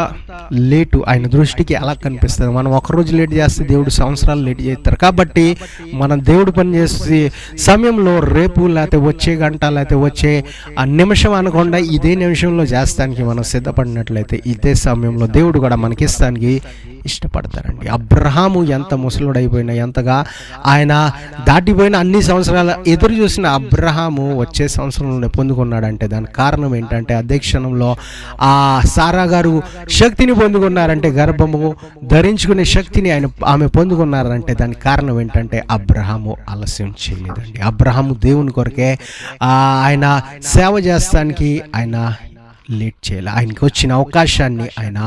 లేటు ఆయన దృష్టికి అలా కనిపిస్తుంది. మనం ఒకరోజు లేట్ చేస్తే దేవుడు సంవత్సరాలు లేట్ చేస్తారు. కాబట్టి మనం దేవుడు పని చేసే సమయంలో రేపు లేకపోతే వచ్చే గంట లేకపోతే వచ్చే నిమిషం అనకుండా ఇదే నిమిషంలో చేస్తానికి మనం సిద్ధపడినట్లయితే ఇదే సమయంలో దేవుడు కూడా మనకిస్తానికి ఇష్టపడతారండి. అబ్రహాము ఎంత ముసలుడైపోయినా, ఎంతగా ఆయన దాటిపోయిన అన్ని సంవత్సరాల ఎదురు చూసిన అబ్రహాము వచ్చే సంవత్సరంలోనే పొందుకున్నాడంటే దానికి కారణం ఏంటంటే అదే క్షణంలో ఆ సారా గారు శక్తిని పొందుకున్నారంటే, గర్భము ధరించుకునే శక్తిని ఆమె పొందుకున్నారంటే దానికి కారణం ఏంటంటే అబ్రహాము ఆలస్యం చేయలేదండి. అబ్రహాము దేవుని కొరకే ఆయన సేవ చేస్తానికి ఆయన లేట్ చేయాలి. ఆయనకి వచ్చిన అవకాశాన్ని ఆయన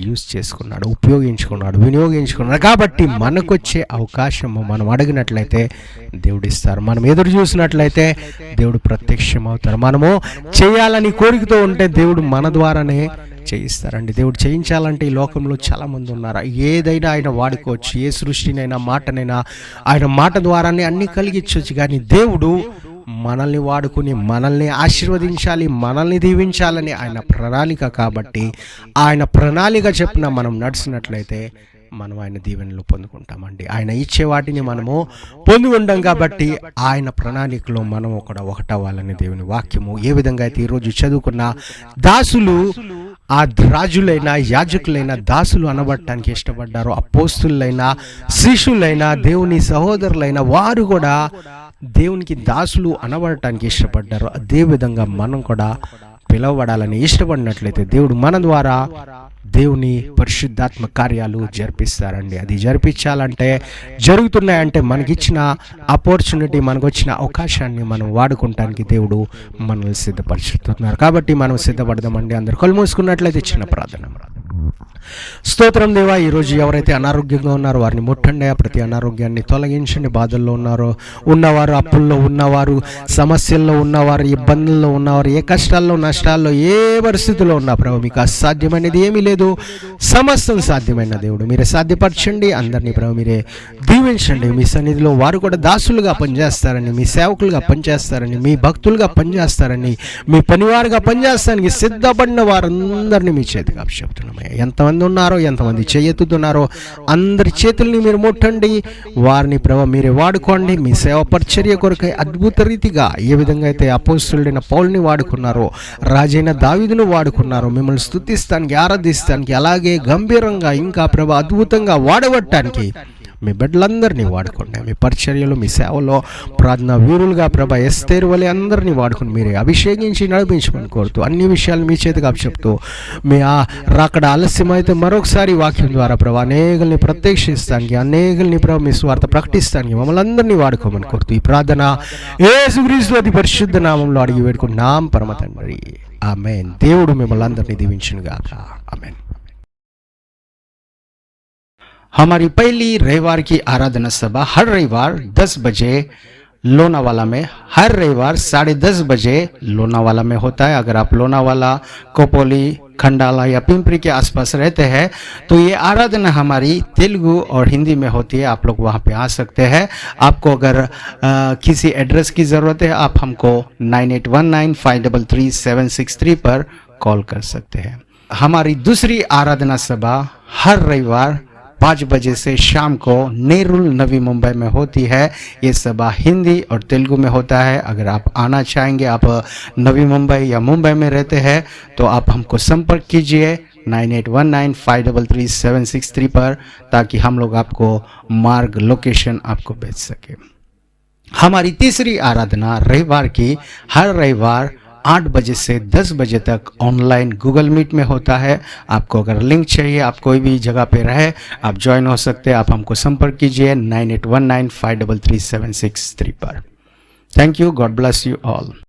యూజ్ చేసుకున్నాడు, ఉపయోగించుకున్నాడు, వినియోగించుకున్నాడు. కాబట్టి మనకొచ్చే అవకాశము మనం అడిగినట్లయితే దేవుడు ఇస్తారు. మనం ఎదురు చూసినట్లయితే దేవుడు ప్రత్యక్షం అవుతారు. మనము చేయాలని కోరికతో ఉంటే దేవుడు మన ద్వారానే చేయిస్తారండి. దేవుడు చేయించాలంటే ఈ లోకంలో చాలామంది ఉన్నారు. ఏదైనా ఆయన వాడుకోవచ్చు, ఏ సృష్టినైనా మాటనైనా ఆయన మాట ద్వారానే అన్నీ కలిగించవచ్చు. కానీ దేవుడు మనల్ని వాడుకుని మనల్ని ఆశీర్వదించాలి, మనల్ని దీవించాలని ఆయన ప్రణాళిక. కాబట్టి ఆయన ప్రణాళిక చెప్పిన మనం నడిచినట్లయితే మనం ఆయన దీవెనలు పొందుకుంటామండి. ఆయన ఇచ్చే వాటిని మనము పొందుకుంటాం. కాబట్టి ఆయన ప్రణాళికలో మనం ఒకటవ్వాలని దేవుని వాక్యము ఏ విధంగా అయితే ఈరోజు చదువుకున్న దాసులు, ఆ రాజులైనా యాజకులైనా దాసులు అనబడటానికి ఇష్టపడ్డారు. అపోస్తులైనా శిష్యులైనా దేవుని సహోదరులైన వారు కూడా దేవునికి దాసులు అనబడటానికి ఇష్టపడ్డారు. అదే విధంగా మనం కూడా పిలువబడాలని ఇష్టపడినట్లయితే దేవుడు మన ద్వారా దేవుని పరిశుద్ధాత్మ కార్యాలు జరిపిస్తారండి. అది జరిపించాలంటే, జరుగుతున్నాయంటే మనకిచ్చిన ఆపర్చునిటీ, మనకు వచ్చిన అవకాశాన్ని మనం వాడుకుంటానికి దేవుడు మనల్ని సిద్ధపరుచుతున్నారు. కాబట్టి మనం సిద్ధపడదామండి. అందరు కళ్ళు మూసుకున్నట్లయితే చిన్న ప్రార్థన. స్తోత్రం దేవా, ఈరోజు ఎవరైతే అనారోగ్యంగా ఉన్నారో వారిని ముట్టండి. ప్రతి అనారోగ్యాన్ని తొలగించండి. బాధల్లో ఉన్నవారు, అప్పుల్లో ఉన్నవారు, సమస్యల్లో ఉన్నవారు, ఇబ్బందుల్లో ఉన్నవారు, ఏ కష్టాల్లో నష్టాల్లో ఏ పరిస్థితుల్లో ఉన్నా ప్రభు మీకు అసాధ్యమైనది ఏమీ లేదు. సమస్తం సాధ్యమైన దేవుడు, మీరే సాధ్యపరచండి. అందరినీ ప్రభు మీరే దీవించండి. మీ సన్నిధిలో వారు కూడా దాసులుగా పనిచేస్తారని, మీ సేవకులుగా పనిచేస్తారని, మీ భక్తులుగా పనిచేస్తారని, మీ పనివారుగా పనిచేస్తానికి సిద్ధపడిన వారందరినీ మీ చేతికి అప్పచెప్తున్నామయ్యా. ఎంతమంది ఉన్నారో, ఎంతమంది చేయెత్తుతున్నారో అందరి చేతుల్ని మీరు ముట్టండి. వారిని ప్రభు మీరే వాడుకోండి. మీ సేవ పరిచర్య కొరకై అద్భుత రీతిగా ఏ విధంగా అయితే అపోస్తలుడైన పౌలుని వాడుకున్నారో, రాజైన దావీదును వాడుకున్నారో, మిమ్మల్ని స్తుతిస్తానికి, ఆరాధిస్తానికి, అలాగే గంభీరంగా ఇంకా ప్రభు అద్భుతంగా వాడబట్టడానికి మీ బిడ్డలందరినీ వాడుకోండి. మీ పరిచర్యలు, మీ సేవలో ప్రార్థన వీరులుగా ప్రభా ఎస్తేరు వలె అందరినీ వాడుకుని మీరే అభిషేకించి నడిపించమని కోరుతూ అన్ని విషయాలు మీ చేతికి అప్పచెప్తూ, మీ రాకడ ఆలస్యమైతే మరొకసారి వాక్యం ద్వారా ప్రభా అనేకుల్ని ప్రత్యక్షిస్తానికి, అనేకుల్ని ప్రభా మీ స్వార్థ ప్రకటిస్తానికి మమ్మల్ని అందరినీ వాడుకోమని కోరుతూ ఈ ప్రార్థన యేసుక్రీస్తు అతి పరిశుద్ధ నామంలో అడిగి వేడుకుంటున్నాం పరమ తండ్రి, ఆమేన్. దేవుడు మిమ్మల్ని అందరినీ దీవించును గాక, ఆమేన్. हमारी पहली रविवार की आराधना सभा हर रविवार 10 बजे लोनावाला में, हर रविवार 10:30 बजे लोनावाला में होता है. अगर आप लोनावाला, कोपोली, खंडाला या पिंपरी के आसपास रहते हैं तो ये आराधना हमारी तेलुगु और हिंदी में होती है. आप लोग वहाँ पे आ सकते हैं. आपको अगर किसी एड्रेस की ज़रूरत है आप हमको 9819533763 पर कॉल कर सकते हैं. हमारी दूसरी आराधना सभा हर रविवार 5 बजे से शाम को नेरुल नवी मुंबई में होती है. ये सभा हिंदी और तेलुगु में होता है. अगर आप आना चाहेंगे, आप नवी मुंबई या मुंबई में रहते हैं तो आप हमको संपर्क कीजिए 9819533763 पर, ताकि हम लोग आपको मार्ग, लोकेशन आपको भेज सके. हमारी तीसरी आराधना रविवार की हर रविवार 8 बजे से 10 बजे तक ऑनलाइन गूगल मीट में होता है. आपको अगर लिंक चाहिए, आप कोई भी जगह पे रहे, आप ज्वाइन हो सकते हैं. आप हमको संपर्क कीजिए 9819533763 पर. Thank you. God bless you all.